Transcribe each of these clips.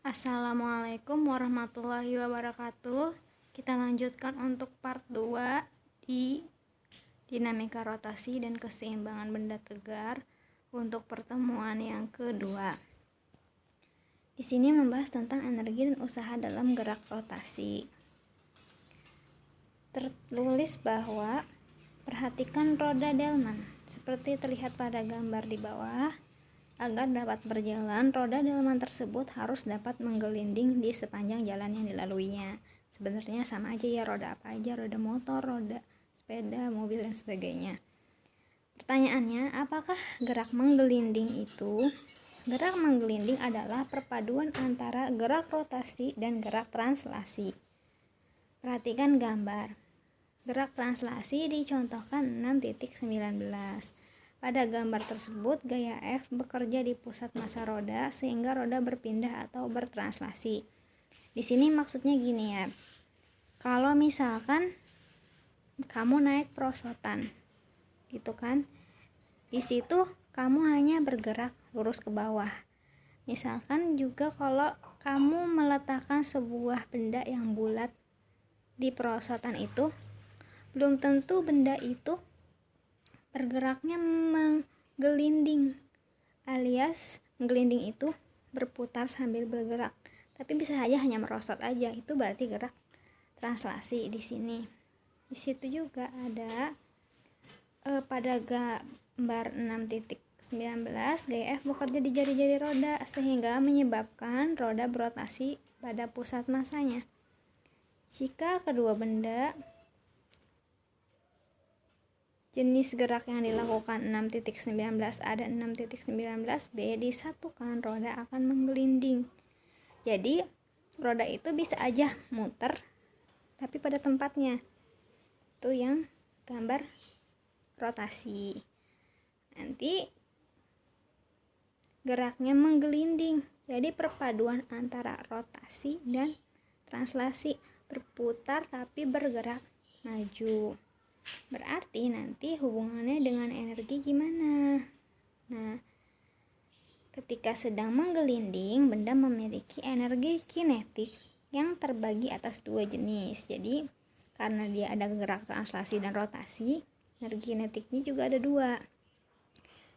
Assalamualaikum warahmatullahi wabarakatuh. Kita lanjutkan untuk part 2 di dinamika rotasi dan keseimbangan benda tegar untuk pertemuan yang kedua. Di sini membahas tentang energi dan usaha dalam gerak rotasi. Tertulis bahwa perhatikan roda delman seperti terlihat pada gambar di bawah. Agar dapat berjalan, roda delman tersebut harus dapat menggelinding di sepanjang jalan yang dilaluinya. Sebenarnya sama aja ya, roda apa aja, roda motor, roda sepeda, mobil, dan sebagainya. Pertanyaannya, apakah gerak menggelinding itu? Gerak menggelinding adalah perpaduan antara gerak rotasi dan gerak translasi. Perhatikan gambar. Gerak translasi dicontohkan 6.19. Pada gambar tersebut, gaya F bekerja di pusat massa roda sehingga roda berpindah atau bertranslasi. Di sini maksudnya gini ya. Kalau misalkan kamu naik perosotan, gitu kan? Di situ kamu hanya bergerak lurus ke bawah. Misalkan juga kalau kamu meletakkan sebuah benda yang bulat di perosotan itu, belum tentu benda itu bergeraknya menggelinding, alias menggelinding itu berputar sambil bergerak, tapi bisa saja hanya merosot aja, itu berarti gerak translasi di sini. Di situ juga ada pada gambar 6.19 gaya F bekerja di jari-jari roda sehingga menyebabkan roda berotasi pada pusat massanya. Jika kedua benda jenis gerak yang dilakukan 6.19 A dan 6.19 B disatukan, roda akan menggelinding. Jadi roda itu bisa aja muter tapi pada tempatnya. Itu yang gambar rotasi. Nanti geraknya menggelinding. Jadi perpaduan antara rotasi dan translasi, berputar tapi bergerak maju. Berarti nanti hubungannya dengan energi gimana? Nah, ketika sedang menggelinding, benda memiliki energi kinetik yang terbagi atas dua jenis. Jadi, karena dia ada gerak translasi dan rotasi, energi kinetiknya juga ada dua.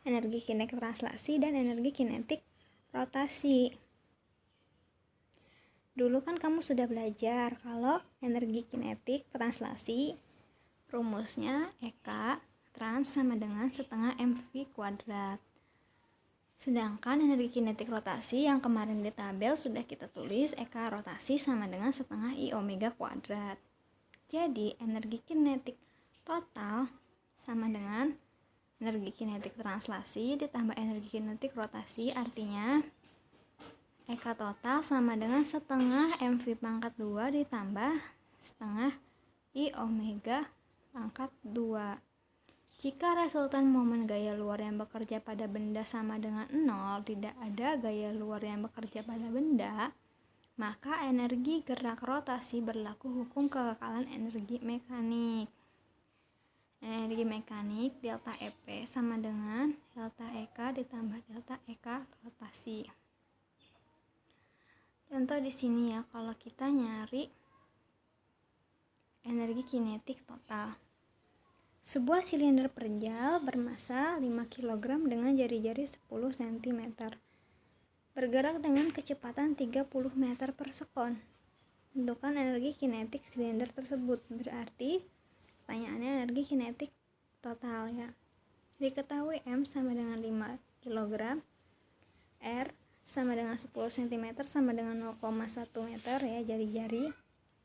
Energi kinetik translasi dan energi kinetik rotasi. Dulu kan kamu sudah belajar kalau energi kinetik translasi rumusnya EK trans sama dengan setengah mv kuadrat. Sedangkan energi kinetik rotasi yang kemarin di tabel sudah kita tulis EK rotasi sama dengan setengah I omega kuadrat. Jadi energi kinetik total sama dengan energi kinetik translasi ditambah energi kinetik rotasi, artinya EK total sama dengan setengah mv pangkat 2 ditambah setengah I omega pangkat 2. Jika resultan momen gaya luar yang bekerja pada benda sama dengan 0, tidak ada gaya luar yang bekerja pada benda, maka energi gerak rotasi berlaku hukum kekekalan energi mekanik. Energi mekanik delta EP sama dengan delta EK ditambah delta EK rotasi. Contoh di sini ya, kalau kita nyari energi kinetik total. Sebuah silinder perjal bermassa 5 kg dengan jari-jari 10 cm. Bergerak dengan kecepatan 30 meter per sekon. Tentukan energi kinetik silinder tersebut. Berarti pertanyaannya energi kinetik total ya. Diketahui M sama dengan 5 kg, R sama dengan 10 cm sama dengan 0,1 meter ya jari-jari,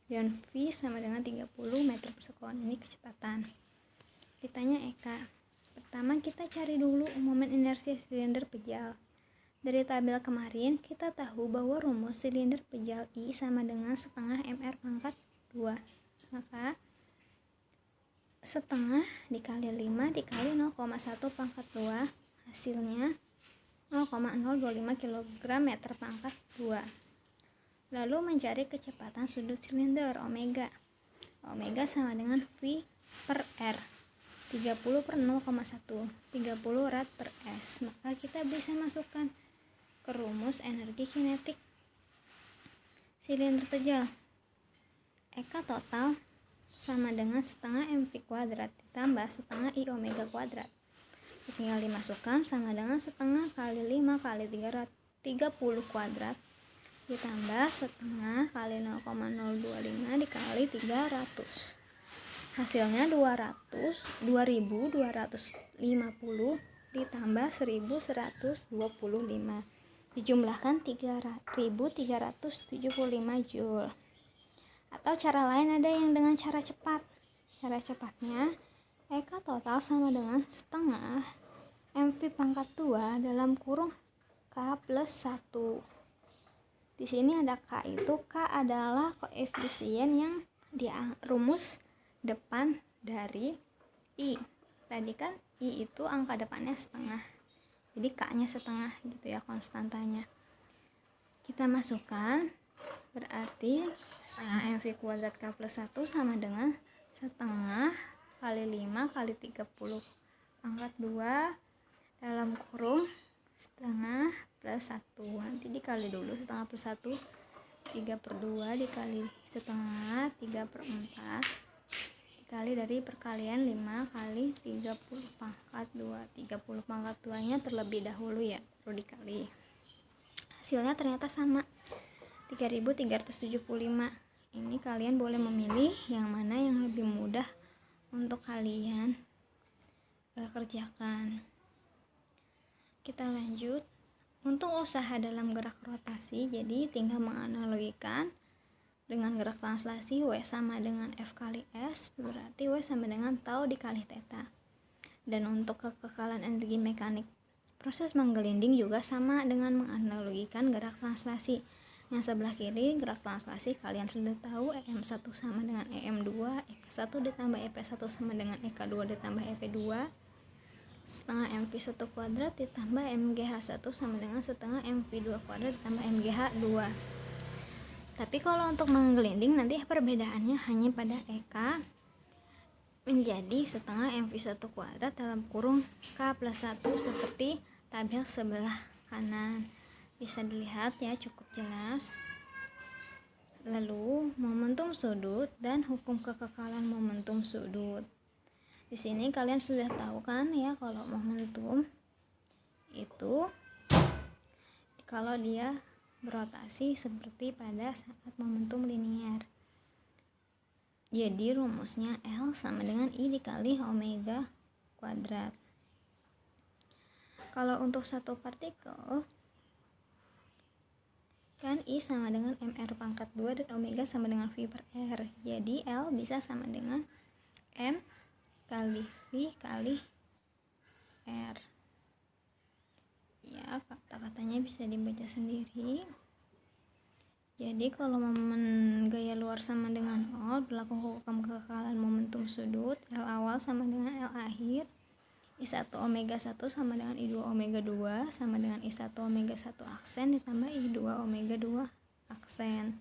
dan V sama dengan 30 meter per sekon. Ini kecepatan. Ditanya EK. Pertama kita cari dulu momen inersia silinder pejal. Dari tabel kemarin kita tahu bahwa rumus silinder pejal I sama dengan setengah mr pangkat 2. Maka setengah dikali 5 dikali 0,1 pangkat 2 hasilnya 0,025 kg meter pangkat 2. Lalu mencari kecepatan sudut silinder omega. Omega sama dengan V per R. 30 per 0,1. 30 rad per S. Maka kita bisa masukkan ke rumus energi kinetik silinder pejal. Eka total sama dengan setengah mv kuadrat ditambah setengah i omega kuadrat. Tinggal dimasukkan sama dengan setengah kali 5 kali 30 kuadrat ditambah setengah kali 0,025 dikali 300. Hasilnya 2150 ditambah 1125. Dijumlahkan 3375 Joule. Atau cara lain ada yang dengan cara cepat. Cara cepatnya Eka total sama dengan setengah mv pangkat 2 dalam kurung K plus 1. Di sini ada K, itu K adalah koefisien yang rumus depan dari I. Tadi kan I itu angka depannya setengah, jadi K-nya setengah gitu ya konstantanya. Kita masukkan, berarti setengah mv kuadrat K plus 1 sama dengan setengah kali 5 kali 30 pangkat 2 dalam kurung setengah plus 1. Nanti dikali dulu setengah plus 1, 3/2 dikali setengah 3/4 dikali dari perkalian 5 kali 30 pangkat 2. 30 pangkat 2 nya terlebih dahulu ya, perlu dikali. Hasilnya ternyata sama, 3375. Ini kalian boleh memilih yang mana yang lebih mudah untuk kalian kerjakan. Kita lanjut. Untuk usaha dalam gerak rotasi, jadi tinggal menganalogikan dengan gerak translasi. W sama dengan F kali S, berarti W sama dengan tau dikali theta. Dan untuk kekekalan energi mekanik, proses menggelinding juga sama dengan menganalogikan gerak translasi. Yang sebelah kiri gerak translasi kalian sudah tahu, EM1 sama dengan EM2, EK1 ditambah EP1 sama dengan EK2 ditambah EP2, setengah MV1 kuadrat ditambah MGH1 sama dengan setengah MV2 kuadrat ditambah MGH2. Tapi kalau untuk menggelinding nanti perbedaannya hanya pada EK menjadi setengah MV1 kuadrat dalam kurung K plus 1 seperti tabel sebelah kanan. Bisa dilihat ya, cukup jelas. Lalu momentum sudut dan hukum kekekalan momentum sudut. Di sini kalian sudah tahu kan ya, kalau momentum itu kalau dia berotasi seperti pada saat momentum linier. Jadi rumusnya L sama dengan I dikali omega kuadrat. Kalau untuk satu partikel kan I sama dengan MR pangkat 2 dan omega sama dengan V per R. Jadi L bisa sama dengan M kali V kali R. Ya, kata-katanya bisa dibaca sendiri. Jadi kalau momen gaya luar sama dengan 0, berlaku hukum kekekalan momentum sudut. L awal sama dengan L akhir. I1 omega 1 sama dengan I2 omega 2 sama dengan I1 omega 1 aksen ditambah I2 omega 2 aksen.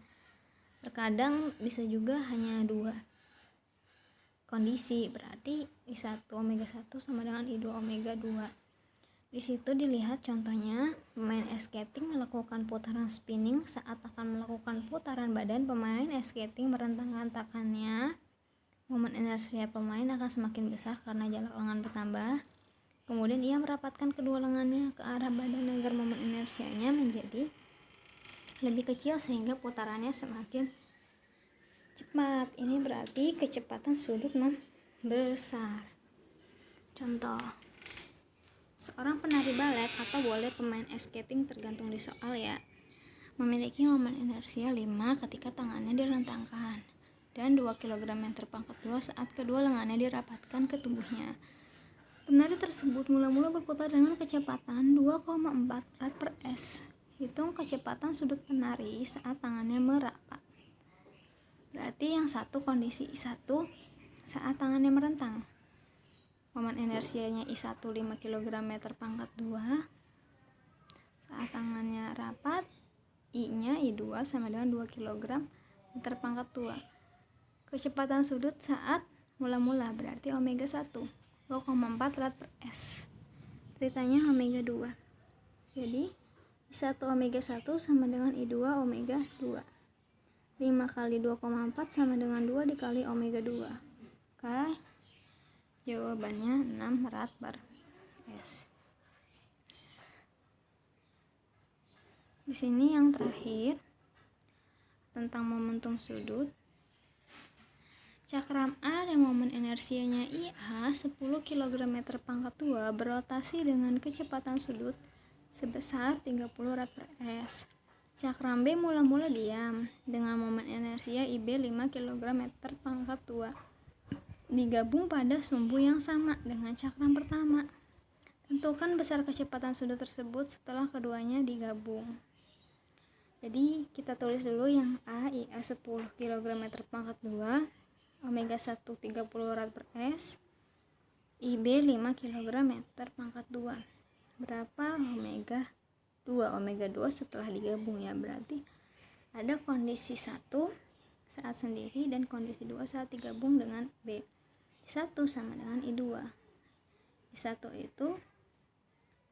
Terkadang bisa juga hanya 2 kondisi, berarti I1 omega 1 sama dengan I2 omega 2. Di situ dilihat contohnya, pemain ice skating melakukan putaran spinning. Saat akan melakukan putaran badan, pemain ice skating merentangkan tangannya. Momen inersia pemain akan semakin besar karena jarak lengan bertambah. Kemudian ia merapatkan kedua lengannya ke arah badan agar momen inersianya menjadi lebih kecil sehingga putarannya semakin cepat. Ini berarti kecepatan sudut membesar. Contoh, seorang penari balet atau boleh pemain ice skating tergantung di soal ya, memiliki momen inersia 5 ketika tangannya direntangkan dan 2 kg meter pangkat 2 saat kedua lengannya dirapatkan ke tubuhnya. Penari tersebut mula-mula berputar dengan kecepatan 2,4 rad per s. Hitung kecepatan sudut penari saat tangannya merapat. Berarti yang satu kondisi I1 saat tangannya merentang. Momen inersianya I1 5 kg meter pangkat 2. Saat tangannya rapat, I-nya I2 sama dengan 2 kg meter pangkat 2. Kecepatan sudut saat mula-mula berarti omega 1, 2,4 rad per s. Ceritanya omega 2. Jadi I1 omega 1 sama dengan I2 omega 2. 5 kali 2,4 sama dengan 2 dikali omega 2. Oke, jawabannya 6 rad per S. Di sini yang terakhir tentang momentum sudut. Cakram A dan momen inersianya IA 10 kg/2 berotasi dengan kecepatan sudut sebesar 30 rad per S. Cakram B mula-mula diam dengan momen inersia IB 5 kg/2 digabung pada sumbu yang sama dengan cakram pertama. Tentukan besar kecepatan sudut tersebut setelah keduanya digabung. Jadi kita tulis dulu yang A, IA 10 kg/2, omega 1 30 rad per S, IB 5 kg/2. Berapa omega 2? Omega 2 setelah digabung ya, berarti ada kondisi 1 saat sendiri dan kondisi 2 saat digabung dengan B. I1 sama dengan I2. I1 itu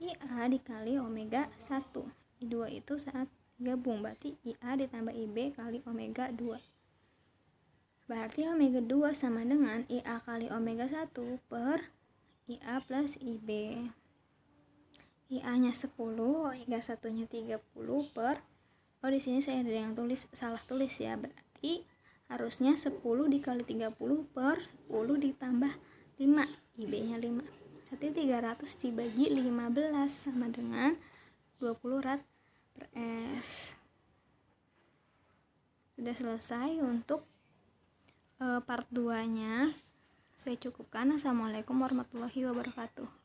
IA dikali omega 1. I2 itu saat digabung, berarti IA ditambah IB kali omega 2. Berarti omega 2 sama dengan IA kali omega 1 per IA plus IB. IA-nya 10, omega 1-nya 30 per, di sini saya ada yang salah tulis ya, berarti harusnya 10 dikali 30 per 10 ditambah 5, IB-nya 5. Berarti 300 dibagi 15 sama dengan 20 rad per S. Sudah selesai untuk part 2-nya. Saya cukupkan. Assalamualaikum warahmatullahi wabarakatuh.